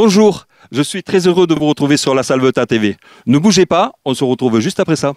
Bonjour, je suis très heureux de vous retrouver sur La Salvetat TV. Ne bougez pas, on se retrouve juste après ça.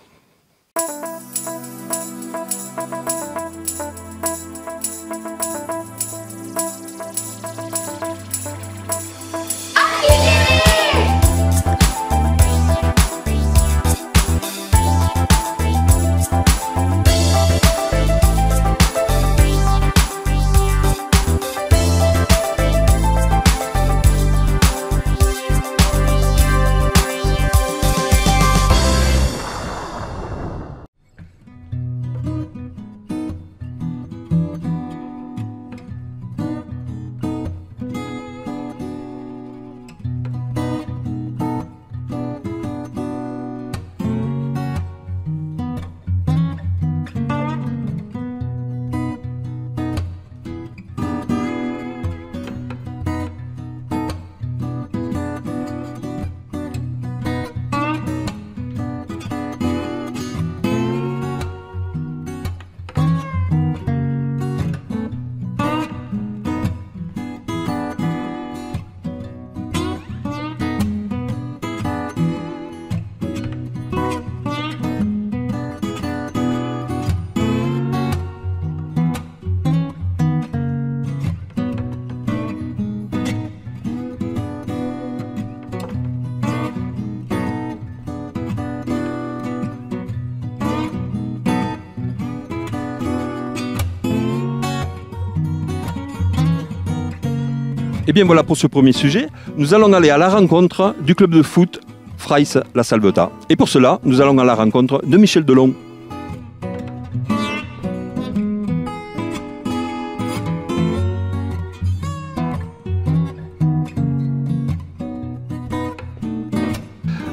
Et bien voilà pour ce premier sujet. Nous allons aller à la rencontre du club de foot Freiss La Salvetat. Et pour cela, nous allons à la rencontre de Michel Delon.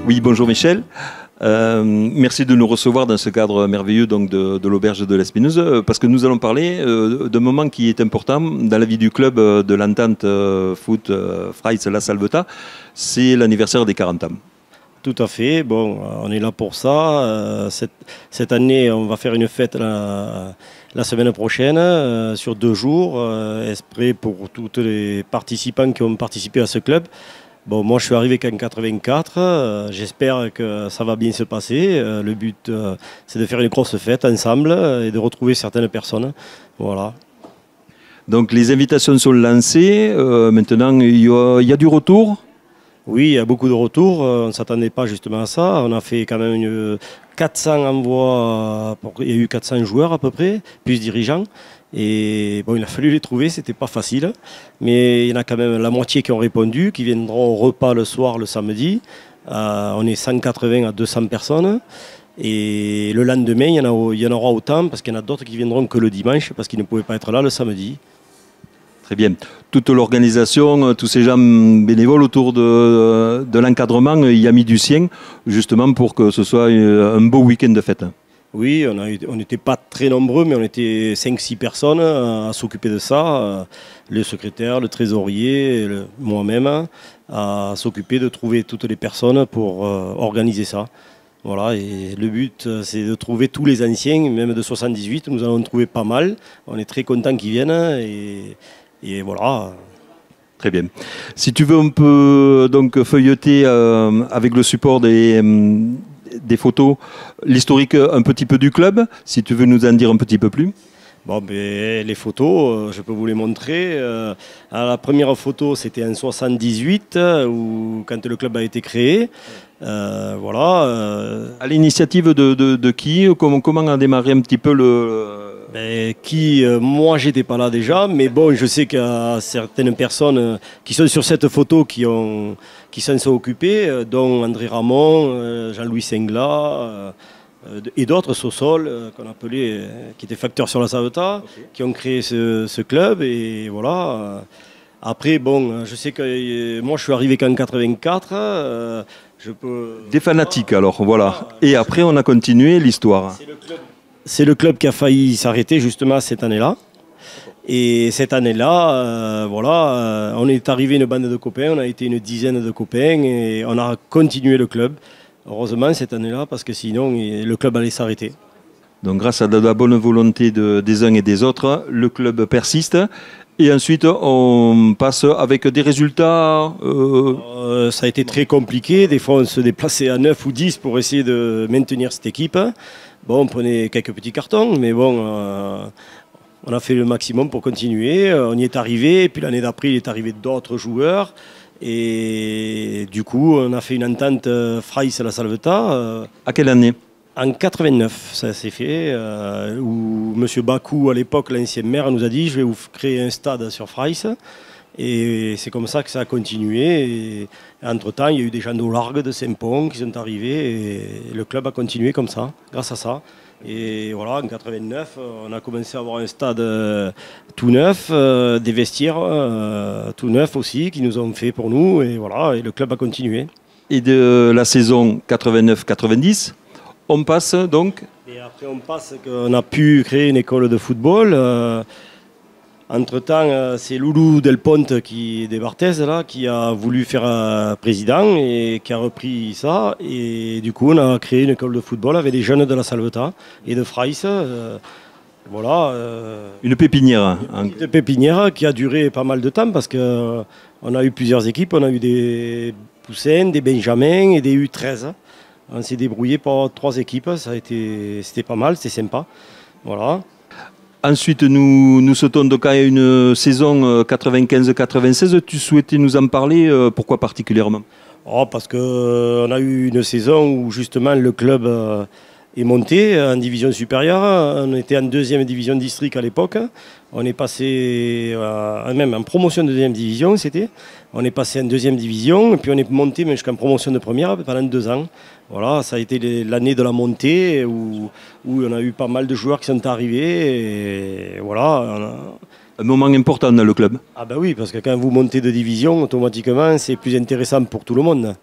Oui, bonjour Michel. Merci de nous recevoir dans ce cadre merveilleux donc, de l'auberge de l'Espineuse, parce que nous allons parler d'un moment qui est important dans la vie du club de l'entente foot Freiss La Salvetat, c'est l'anniversaire des 40 ans. Tout à fait, bon, on est là pour ça. Cette année, on va faire une fête la semaine prochaine, sur 2 jours, exprès pour tous les participants qui ont participé à ce club. Bon, moi je suis arrivé qu'en 84, j'espère que ça va bien se passer. Le but c'est de faire une grosse fête ensemble et de retrouver certaines personnes. Voilà. Donc les invitations sont lancées, maintenant il y a du retour? Oui, il y a beaucoup de retours, on ne s'attendait pas justement à ça. On a fait quand même 400 envois, il y a eu 400 joueurs à peu près, plus dirigeants. Et bon, il a fallu les trouver, c'était pas facile. Mais il y en a quand même la moitié qui ont répondu, qui viendront au repas le soir, le samedi. On est 180 à 200 personnes. Et le lendemain, il y en aura autant, parce qu'il y en a d'autres qui viendront que le dimanche, parce qu'ils ne pouvaient pas être là le samedi. Très bien. Toute l'organisation, tous ces gens bénévoles autour de l'encadrement, il y a mis du sien, justement pour que ce soit un beau week-end de fête. Oui, on n'était pas très nombreux, mais on était 5-6 personnes à s'occuper de ça. Le secrétaire, le trésorier, moi-même, à s'occuper de trouver toutes les personnes pour organiser ça. Voilà, et le but, c'est de trouver tous les anciens, même de 78, nous allons trouver pas mal. On est très contents qu'ils viennent et voilà. Très bien. Si tu veux, on peut donc feuilleter avec le support des photos, l'historique un petit peu du club, si tu veux nous en dire un petit peu plus. Bon, ben, les photos, je peux vous les montrer. La première photo, c'était en 78, quand le club a été créé. Voilà. À l'initiative de qui? Comment a démarré un petit peu le... Moi, j'étais pas là déjà, mais bon, je sais qu'il y a certaines personnes qui sont sur cette photo qui s'en sont occupées, dont André Ramon, Jean-Louis Sengla et d'autres, Sossol, qu'on appelait, qui étaient facteurs sur la Salvetat, okay, qui ont créé ce club. Et voilà. Après, bon, je sais que moi, je suis arrivé qu'en 84. Des fanatiques, alors, voilà. Et après, on a continué l'histoire. C'est le club qui a failli s'arrêter justement cette année-là. Et cette année-là, voilà, on est arrivé une bande de copains, on a été une dizaine de copains et on a continué le club. Heureusement cette année-là, parce que sinon le club allait s'arrêter. Donc grâce à la bonne volonté des uns et des autres, le club persiste. Et ensuite, on passe avec des résultats. Ça a été très compliqué. Des fois, on se déplaçait à 9 ou 10 pour essayer de maintenir cette équipe. Bon, on prenait quelques petits cartons, mais bon, on a fait le maximum pour continuer. On y est arrivé. Et puis l'année d'après, il est arrivé d'autres joueurs. Et du coup, on a fait une entente Fraiss à la Salvetat. À quelle année? En 89, ça s'est fait, où M. Bakou, à l'époque, l'ancien maire, nous a dit « je vais vous créer un stade sur Fraiss ». Et c'est comme ça que ça a continué. Et entre-temps, il y a eu des gens d'eau largue, de Saint-Pont qui sont arrivés. Et le club a continué comme ça, grâce à ça. Et voilà, en 89, on a commencé à avoir un stade tout neuf, des vestiaires tout neufs aussi, qui nous ont fait pour nous. Et voilà, et le club a continué. Et de la saison 89-90, on passe donc. Et après, on passe qu'on a pu créer une école de football. Entre-temps, c'est Loulou Del Ponte des Barthez là, qui a voulu faire président et qui a repris ça. Et du coup, on a créé une école de football avec des jeunes de la Salvetat et de Fraiss. Voilà. Une pépinière. Une petite pépinière qui a duré pas mal de temps parce qu'on a eu plusieurs équipes. On a eu des Poussins, des Benjamins et des U13. On s'est débrouillé pour 3 équipes. C'était pas mal, c'était sympa. Voilà. Ensuite, nous sautons donc à une saison 95-96. Tu souhaitais nous en parler, pourquoi particulièrement? Parce qu'on a eu une saison où justement le club est monté en division supérieure. On était en 2e division district à l'époque. On est passé même en promotion de 2e division, c'était. On est passé en 2e division et puis on est monté jusqu'en promotion de première pendant 2 ans. Voilà, ça a été l'année de la montée où on a eu pas mal de joueurs qui sont arrivés. Et voilà. Un moment important dans le club. Ah ben oui, parce que quand vous montez de division, automatiquement, c'est plus intéressant pour tout le monde.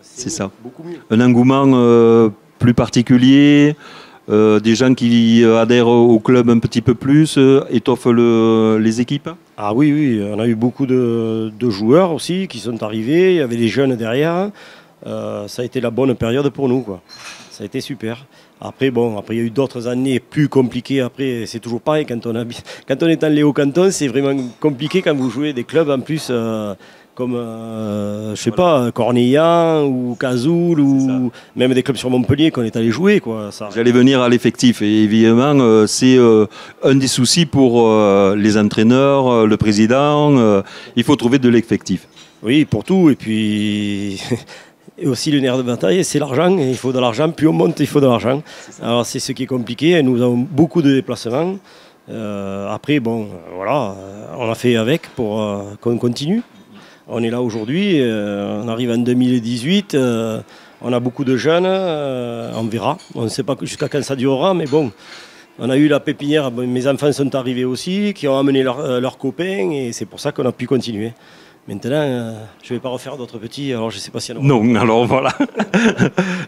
C'est ça. Beaucoup mieux. Un engouement plus particulier, des gens qui adhèrent au club un petit peu plus, étoffent les équipes. Ah oui, on a eu beaucoup de joueurs aussi qui sont arrivés, il y avait des jeunes derrière. Ça a été la bonne période pour nous, quoi. Ça a été super. Après, il y a eu d'autres années plus compliquées. Après, c'est toujours pareil. Quand on est dans les hauts-cantons, c'est vraiment compliqué quand vous jouez des clubs en plus comme, je sais pas, Cornillan ou Cazoul ou même des clubs sur Montpellier qu'on est allé jouer, quoi. J'allais venir à l'effectif et évidemment, c'est un des soucis pour les entraîneurs, le président. Il faut trouver de l'effectif. Oui, pour tout. Et puis... Et aussi le nerf de bataille, c'est l'argent. Et il faut de l'argent. Plus on monte, il faut de l'argent. Alors c'est ce qui est compliqué. Nous avons beaucoup de déplacements. Après, voilà, on a fait avec pour qu'on continue. On est là aujourd'hui. On arrive en 2018. On a beaucoup de jeunes. On verra. On ne sait pas jusqu'à quand ça durera, mais bon. On a eu la pépinière. Mes enfants sont arrivés aussi, qui ont amené leurs copains. Et c'est pour ça qu'on a pu continuer. Maintenant, je ne vais pas refaire d'autres petits, alors je ne sais pas s'il y en aura. Non, alors voilà.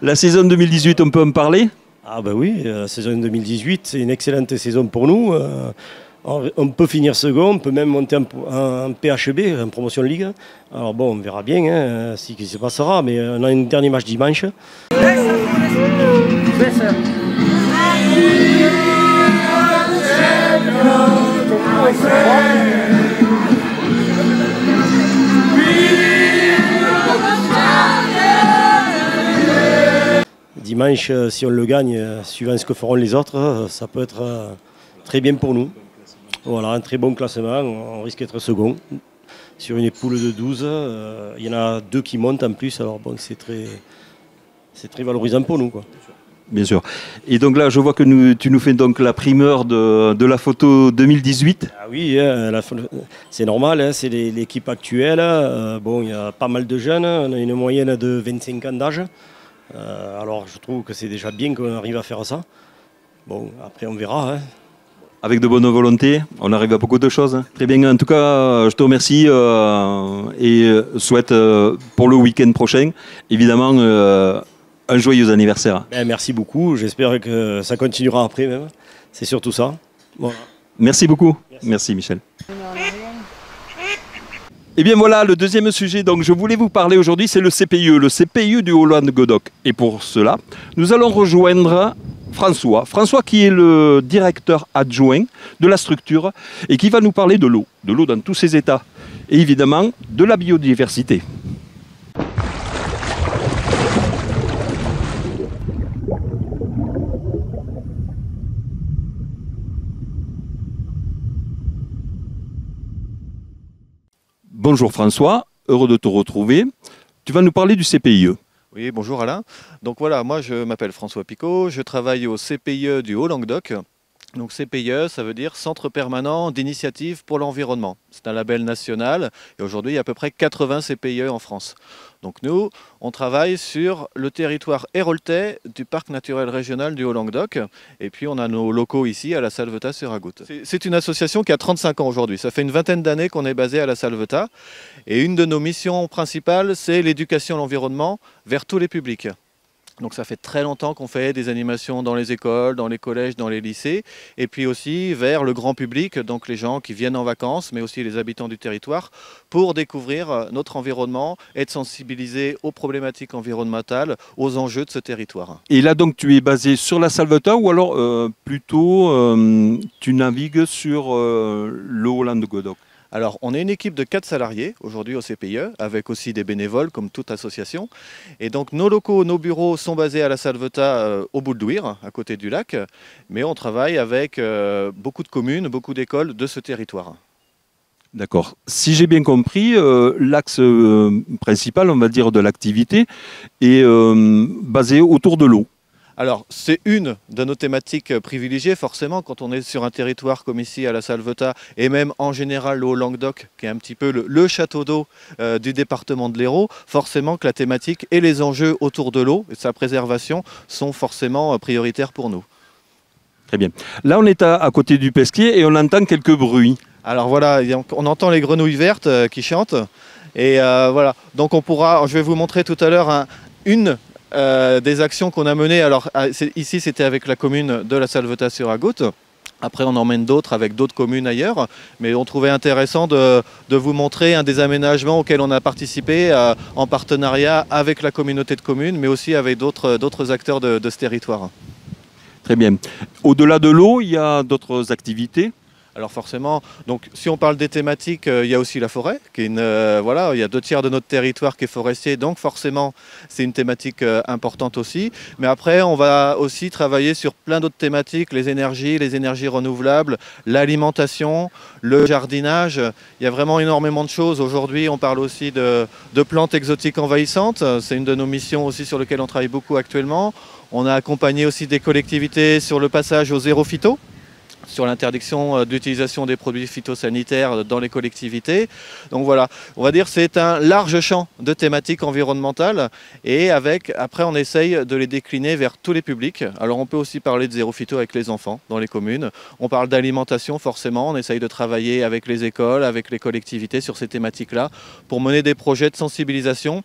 La saison 2018, on peut en parler? Ah ben oui, la saison 2018, c'est une excellente saison pour nous. On peut finir second, on peut même monter en PHB, en Promotion League. Alors bon, on verra bien ce qui se passera, mais on a un dernier match dimanche. Dimanche, si on le gagne, suivant ce que feront les autres, ça peut être très bien pour nous. Voilà, un très bon classement, on risque d'être second. Sur une poule de 12, il y en a 2 qui montent en plus, alors bon, c'est très valorisant pour nous, quoi. Bien sûr. Et donc là, je vois que tu nous fais donc la primeur de la photo 2018. Ah oui, c'est normal, hein, c'est l'équipe actuelle. Il y a pas mal de jeunes, on a une moyenne de 25 ans d'âge. Alors je trouve que c'est déjà bien qu'on arrive à faire ça. Bon, après on verra. Hein. Avec de bonne volonté, on arrive à beaucoup de choses. Très bien, en tout cas, je te remercie et souhaite pour le week-end prochain, évidemment, un joyeux anniversaire. Merci beaucoup, j'espère que ça continuera après même. C'est surtout ça. Voilà. Merci beaucoup. Merci Michel. Et bien voilà, le deuxième sujet dont je voulais vous parler aujourd'hui, c'est le CPIE du Haut-Languedoc. Et pour cela, nous allons rejoindre François. François qui est le directeur adjoint de la structure et qui va nous parler de l'eau dans tous ses états et évidemment de la biodiversité. Bonjour François, heureux de te retrouver. Tu vas nous parler du CPIE. Oui, bonjour Alain. Donc voilà, moi je m'appelle François Picot, je travaille au CPIE du Haut-Languedoc. Donc CPIE, ça veut dire Centre permanent d'initiative pour l'environnement. C'est un label national et aujourd'hui il y a à peu près 80 CPIE en France. Donc nous, on travaille sur le territoire héroltais du parc naturel régional du Haut-Languedoc et puis on a nos locaux ici à la Salvetat-sur-Agout. C'est une association qui a 35 ans aujourd'hui. Ça fait une vingtaine d'années qu'on est basé à la Salvetat et une de nos missions principales, c'est l'éducation à l'environnement vers tous les publics. Donc ça fait très longtemps qu'on fait des animations dans les écoles, dans les collèges, dans les lycées, et puis aussi vers le grand public, donc les gens qui viennent en vacances, mais aussi les habitants du territoire, pour découvrir notre environnement, être sensibilisés aux problématiques environnementales, aux enjeux de ce territoire. Et là donc tu es basé sur la Salvetat ou alors plutôt tu navigues sur le Haut-Languedoc? Alors, on est une équipe de 4 salariés aujourd'hui au CPIE, avec aussi des bénévoles comme toute association. Et donc, nos locaux, nos bureaux sont basés à la Salvetat au Boule-d'Ouire, à côté du lac. Mais on travaille avec beaucoup de communes, beaucoup d'écoles de ce territoire. D'accord. Si j'ai bien compris, l'axe principal, on va dire, de l'activité est basé autour de l'eau. Alors, c'est une de nos thématiques privilégiées, forcément, quand on est sur un territoire comme ici à la Salvetat, et même en général le Haut-Languedoc, qui est un petit peu le château d'eau du département de l'Hérault, forcément que la thématique et les enjeux autour de l'eau et de sa préservation sont forcément prioritaires pour nous. Très bien. Là, on est à côté du pesquier et on entend quelques bruits. Alors voilà, on entend les grenouilles vertes qui chantent. Et voilà, donc je vais vous montrer tout à l'heure une des actions qu'on a menées. Alors ici c'était avec la commune de la Salvetat-sur-Agout. Après on emmène d'autres avec d'autres communes ailleurs, mais on trouvait intéressant de vous montrer un des aménagements auxquels on a participé en partenariat avec la communauté de communes, mais aussi avec d'autres acteurs de ce territoire. Très bien. Au-delà de l'eau, il y a d'autres activités? Alors forcément, donc si on parle des thématiques, il y a aussi la forêt, qui est voilà, il y a 2/3 de notre territoire qui est forestier, donc forcément c'est une thématique importante aussi. Mais après, on va aussi travailler sur plein d'autres thématiques, les énergies renouvelables, l'alimentation, le jardinage. Il y a vraiment énormément de choses. Aujourd'hui, on parle aussi de plantes exotiques envahissantes. C'est une de nos missions aussi sur lesquelles on travaille beaucoup actuellement. On a accompagné aussi des collectivités sur le passage au zéro phyto, sur l'interdiction d'utilisation des produits phytosanitaires dans les collectivités. Donc voilà, on va dire que c'est un large champ de thématiques environnementales et après on essaye de les décliner vers tous les publics. Alors on peut aussi parler de zéro phyto avec les enfants dans les communes. On parle d'alimentation forcément, on essaye de travailler avec les écoles, avec les collectivités sur ces thématiques-là pour mener des projets de sensibilisation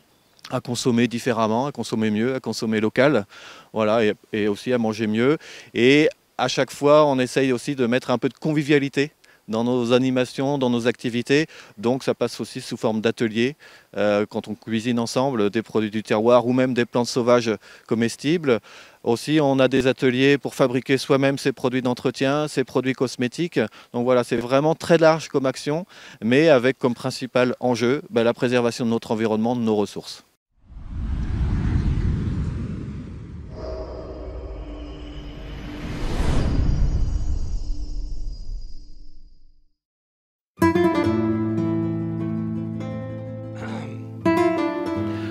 à consommer différemment, à consommer mieux, à consommer local, voilà, et aussi à manger mieux. Et à chaque fois, on essaye aussi de mettre un peu de convivialité dans nos animations, dans nos activités. Donc ça passe aussi sous forme d'ateliers, quand on cuisine ensemble des produits du terroir ou même des plantes sauvages comestibles. Aussi, on a des ateliers pour fabriquer soi-même ses produits d'entretien, ses produits cosmétiques. Donc voilà, c'est vraiment très large comme action, mais avec comme principal enjeu la préservation de notre environnement, de nos ressources.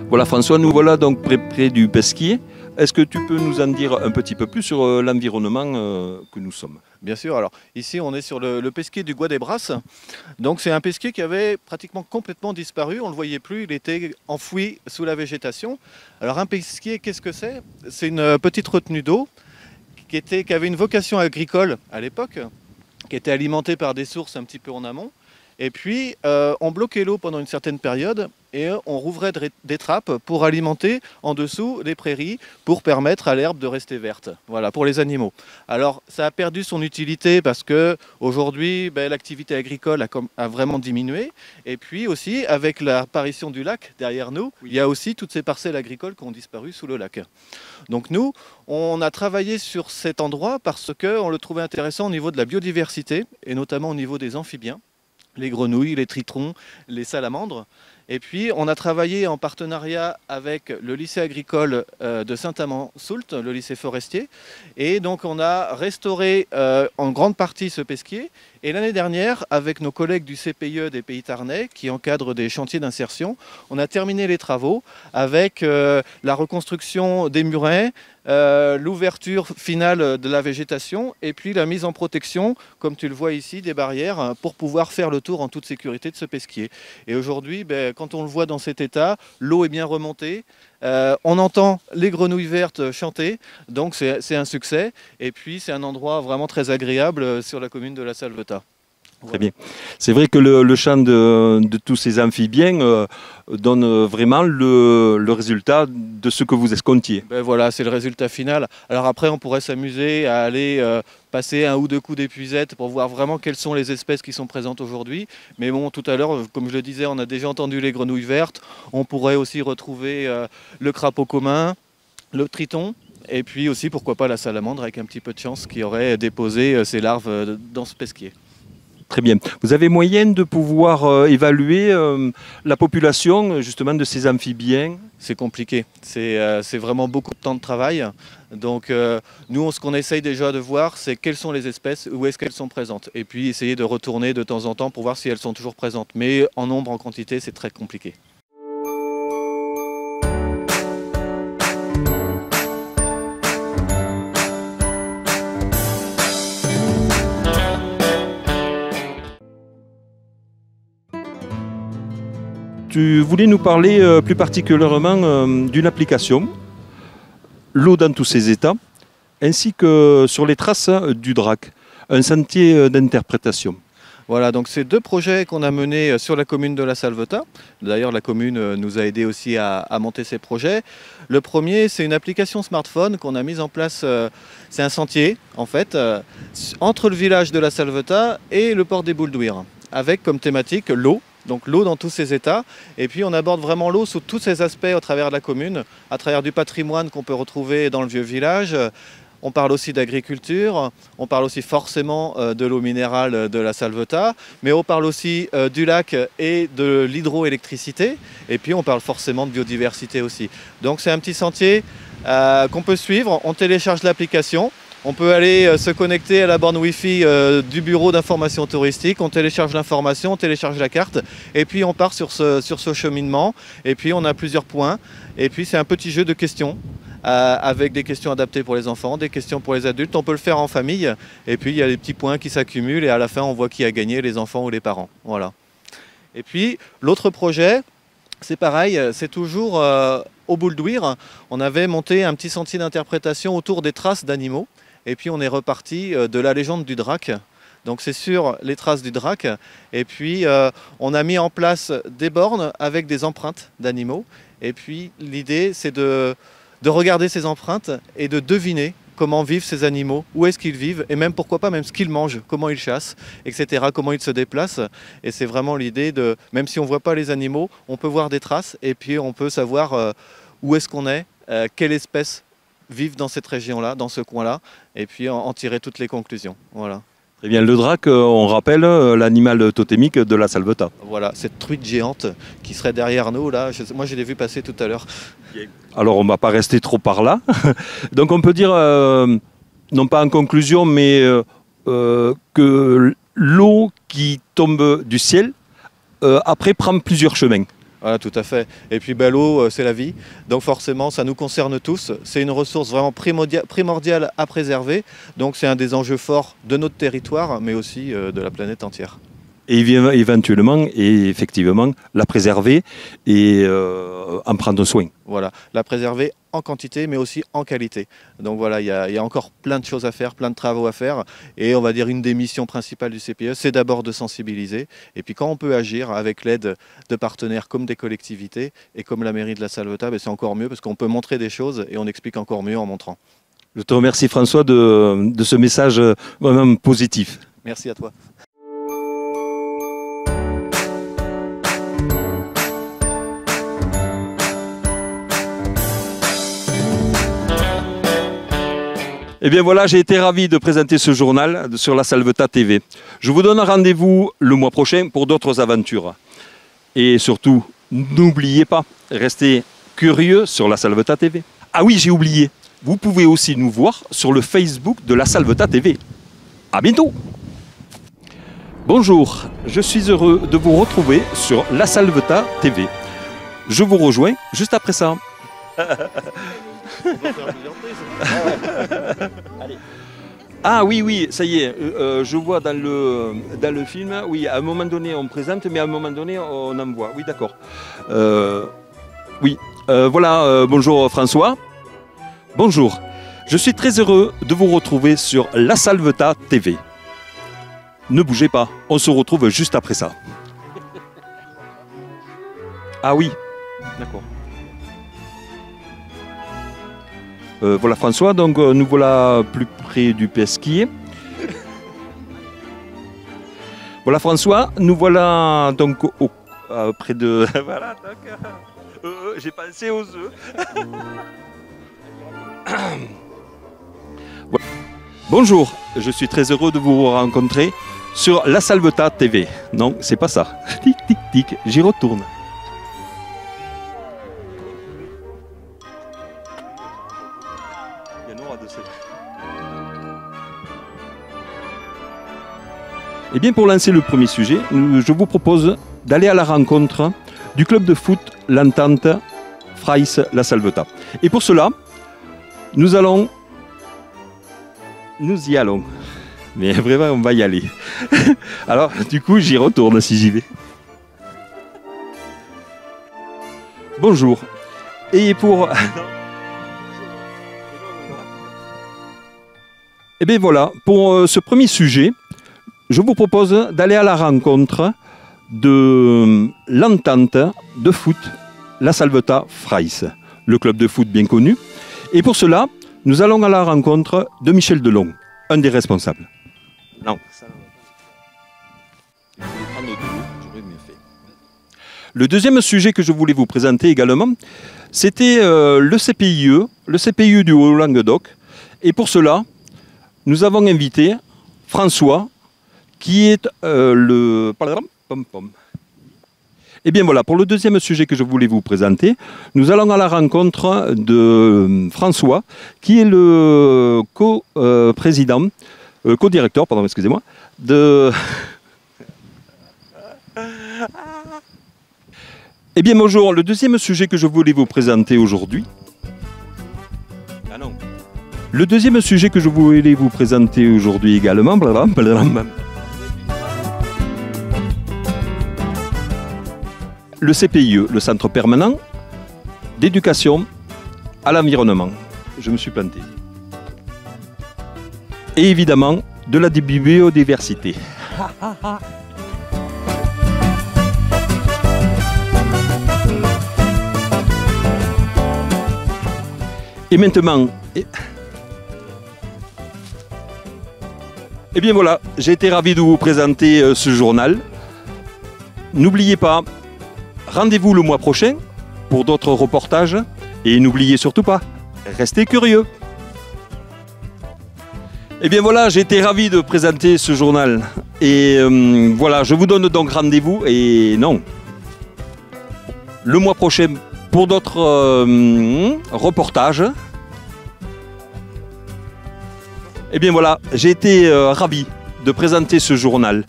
Voilà François, nous voilà donc près du pesquier. Est-ce que tu peux nous en dire un petit peu plus sur l'environnement que nous sommes? Bien sûr, alors ici on est sur le pesquier du Gois des Brasses. Donc c'est un pesquier qui avait pratiquement complètement disparu, on ne le voyait plus, il était enfoui sous la végétation. Alors un pesquier, qu'est-ce que c'est? C'est une petite retenue d'eau qui avait une vocation agricole à l'époque, qui était alimentée par des sources un petit peu en amont. Et puis on bloquait l'eau pendant une certaine période et on rouvrait des trappes pour alimenter en dessous les prairies pour permettre à l'herbe de rester verte, voilà, pour les animaux. Alors ça a perdu son utilité parce que aujourd'hui l'activité agricole a vraiment diminué, et puis aussi avec l'apparition du lac derrière nous, il y a aussi toutes ces parcelles agricoles qui ont disparu sous le lac. Donc nous, on a travaillé sur cet endroit parce qu'on le trouvait intéressant au niveau de la biodiversité et notamment au niveau des amphibiens, les grenouilles, les tritons, les salamandres. Et puis on a travaillé en partenariat avec le lycée agricole de Saint-Amand-Soult, le lycée forestier. Et donc on a restauré en grande partie ce pesquier. Et l'année dernière, avec nos collègues du CPIE des Pays Tarnais, qui encadrent des chantiers d'insertion, on a terminé les travaux avec la reconstruction des murets, l'ouverture finale de la végétation et puis la mise en protection, comme tu le vois ici, des barrières pour pouvoir faire le tour en toute sécurité de ce pesquier. Et aujourd'hui, quand on le voit dans cet état, l'eau est bien remontée, on entend les grenouilles vertes chanter, donc c'est un succès. Et puis c'est un endroit vraiment très agréable sur la commune de La Salvetat. Très bien. C'est vrai que le chant de tous ces amphibiens donne vraiment le résultat de ce que vous escomptiez. Voilà, c'est le résultat final. Alors après, on pourrait s'amuser à aller passer un ou deux coups d'épuisette pour voir vraiment quelles sont les espèces qui sont présentes aujourd'hui. Mais bon, tout à l'heure, comme je le disais, on a déjà entendu les grenouilles vertes. On pourrait aussi retrouver le crapaud commun, le triton. Et puis aussi, pourquoi pas, la salamandre, avec un petit peu de chance, qui aurait déposé ses larves dans ce pesquier. Très bien. Vous avez moyen de pouvoir évaluer la population justement de ces amphibiens? C'est compliqué, c'est vraiment beaucoup de temps de travail. Donc nous, ce qu'on essaye déjà de voir, c'est quelles sont les espèces, où est-ce qu'elles sont présentes. Et puis essayer de retourner de temps en temps pour voir si elles sont toujours présentes. Mais en nombre, en quantité, c'est très compliqué. Tu voulais nous parler plus particulièrement d'une application, l'eau dans tous ses états, ainsi que sur les traces du DRAC, un sentier d'interprétation. Voilà, donc c'est deux projets qu'on a menés sur la commune de La Salvetat. D'ailleurs, la commune nous a aidé aussi à monter ces projets. Le premier, c'est une application smartphone qu'on a mise en place. C'est un sentier, en fait, entre le village de La Salvetat et le port des Boules-d'Ouire, avec comme thématique l'eau. Donc l'eau dans tous ses états, et puis on aborde vraiment l'eau sous tous ses aspects au travers de la commune, à travers du patrimoine qu'on peut retrouver dans le vieux village. On parle aussi d'agriculture, on parle aussi forcément de l'eau minérale de La Salvetat, mais on parle aussi du lac et de l'hydroélectricité, et puis on parle forcément de biodiversité aussi. Donc c'est un petit sentier qu'on peut suivre, on télécharge l'application. On peut aller se connecter à la borne Wi-Fi du bureau d'information touristique, on télécharge l'information, on télécharge la carte et puis on part sur ce cheminement et puis on a plusieurs points et puis c'est un petit jeu de questions avec des questions adaptées pour les enfants, des questions pour les adultes. On peut le faire en famille et puis il y a des petits points qui s'accumulent et à la fin on voit qui a gagné, les enfants ou les parents. Voilà. Et puis l'autre projet, c'est pareil, c'est toujours au Boules-d'Ouire. On avait monté un petit sentier d'interprétation autour des traces d'animaux. Et puis on est reparti de la légende du drac. Donc c'est sur les traces du drac. Et puis on a mis en place des bornes avec des empreintes d'animaux. Et puis l'idée c'est de regarder ces empreintes et de deviner comment vivent ces animaux, où est-ce qu'ils vivent, et même pourquoi pas même ce qu'ils mangent, comment ils chassent, etc., comment ils se déplacent. Et c'est vraiment l'idée de, même si on ne voit pas les animaux, on peut voir des traces et puis on peut savoir où est-ce qu'on est, quelle espèce vivent dans cette région-là, dans ce coin-là, et puis en tirer toutes les conclusions. Voilà. Très bien, le drac, on rappelle l'animal totémique de La Salvetat. Voilà, cette truite géante qui serait derrière nous, là, moi je l'ai vu passer tout à l'heure. Alors on ne va pas rester trop par là. Donc on peut dire, non pas en conclusion, mais que l'eau qui tombe du ciel, après prend plusieurs chemins. Voilà, tout à fait. Et puis l'eau, c'est la vie. Donc forcément, ça nous concerne tous. C'est une ressource vraiment primordiale à préserver. Donc c'est un des enjeux forts de notre territoire, mais aussi de la planète entière. et éventuellement et effectivement la préserver et en prendre soin. Voilà, la préserver en quantité mais aussi en qualité. Donc voilà, il y a encore plein de choses à faire, plein de travaux à faire et on va dire une des missions principales du CPE, c'est d'abord de sensibiliser et puis quand on peut agir avec l'aide de partenaires comme des collectivités et comme la mairie de la Salvetat, c'est encore mieux parce qu'on peut montrer des choses et on explique encore mieux en montrant. Je te remercie François de ce message vraiment positif. Merci à toi. Eh bien voilà, j'ai été ravi de présenter ce journal sur la Salvetat TV. Je vous donne rendez-vous le mois prochain pour d'autres aventures. Et surtout, n'oubliez pas, restez curieux sur la Salvetat TV. Ah oui, j'ai oublié, vous pouvez aussi nous voir sur le Facebook de la Salvetat TV. À bientôt. Bonjour, je suis heureux de vous retrouver sur la Salvetat TV. Je vous rejoins juste après ça. Ah oui, ça y est, je vois dans le film, oui, à un moment donné on présente, mais à un moment donné on envoie. Oui, d'accord. Voilà, bonjour François. Bonjour, je suis très heureux de vous retrouver sur la Salvetat TV. Ne bougez pas, on se retrouve juste après ça. Ah oui, d'accord. Voilà François, donc nous voilà plus près du pesquier. Voilà François, nous voilà donc près de... Voilà, donc j'ai pensé aux œufs. Voilà. Bonjour, je suis très heureux de vous rencontrer sur la Salvetat TV. Non, c'est pas ça. Tic, tic, tic, j'y retourne. Eh bien, pour lancer le premier sujet, je vous propose d'aller à la rencontre du club de foot L'Entente Fraysse-La Salvetat. Et pour cela, nous y allons. Mais vraiment, on va y aller. Alors, du coup, j'y retourne si j'y vais. Bonjour. Et pour... Eh bien voilà, pour ce premier sujet, je vous propose d'aller à la rencontre de l'entente de foot La Salvetat Fraysse, le club de foot bien connu. Et pour cela, nous allons à la rencontre de Michel Delon, un des responsables. Non. Le deuxième sujet que je voulais vous présenter également, c'était le CPIE du Haut-Languedoc. Et pour cela, nous avons invité François, qui est le... Et bien voilà, pour le deuxième sujet que je voulais vous présenter, nous allons à la rencontre de François, qui est le co-président, co-directeur, pardon, excusez-moi, de... Eh bien bonjour, le deuxième sujet que je voulais vous présenter aujourd'hui... Ah non. Le deuxième sujet que je voulais vous présenter aujourd'hui également... Le CPIE, le Centre permanent d'éducation à l'environnement. Je me suis planté. Et évidemment, de la biodiversité. Et maintenant... Eh bien voilà, j'ai été ravi de vous présenter ce journal. N'oubliez pas, rendez-vous le mois prochain pour d'autres reportages. Et n'oubliez surtout pas, restez curieux. Eh bien voilà, j'ai été ravi de présenter ce journal. Et voilà, je vous donne donc rendez-vous. Et non, le mois prochain pour d'autres reportages. Eh bien voilà, j'ai été ravi de présenter ce journal.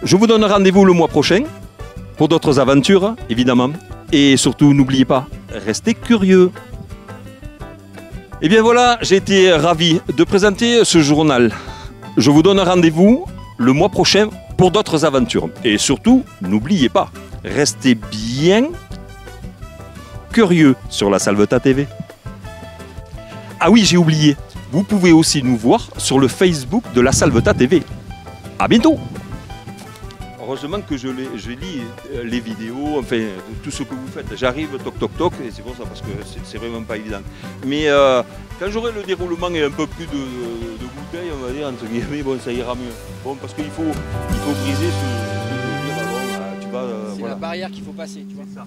Je vous donne rendez-vous le mois prochain pour d'autres aventures, évidemment. Et surtout, n'oubliez pas, restez curieux. Eh bien voilà, j'ai été ravi de présenter ce journal. Je vous donne rendez-vous le mois prochain pour d'autres aventures. Et surtout, n'oubliez pas, restez bien curieux sur la Salvetat TV. Ah oui, j'ai oublié, vous pouvez aussi nous voir sur le Facebook de la Salvetat TV. À bientôt. Heureusement que je lis les vidéos, enfin tout ce que vous faites. J'arrive toc toc toc et c'est pour ça parce que c'est vraiment pas évident. Mais quand j'aurai le déroulement et un peu plus de bouteilles, on va dire entre guillemets, bon ça ira mieux. Bon parce qu'il faut briser ce tu vas. C'est Voilà. la barrière qu'il faut passer, tu vois. C'est ça.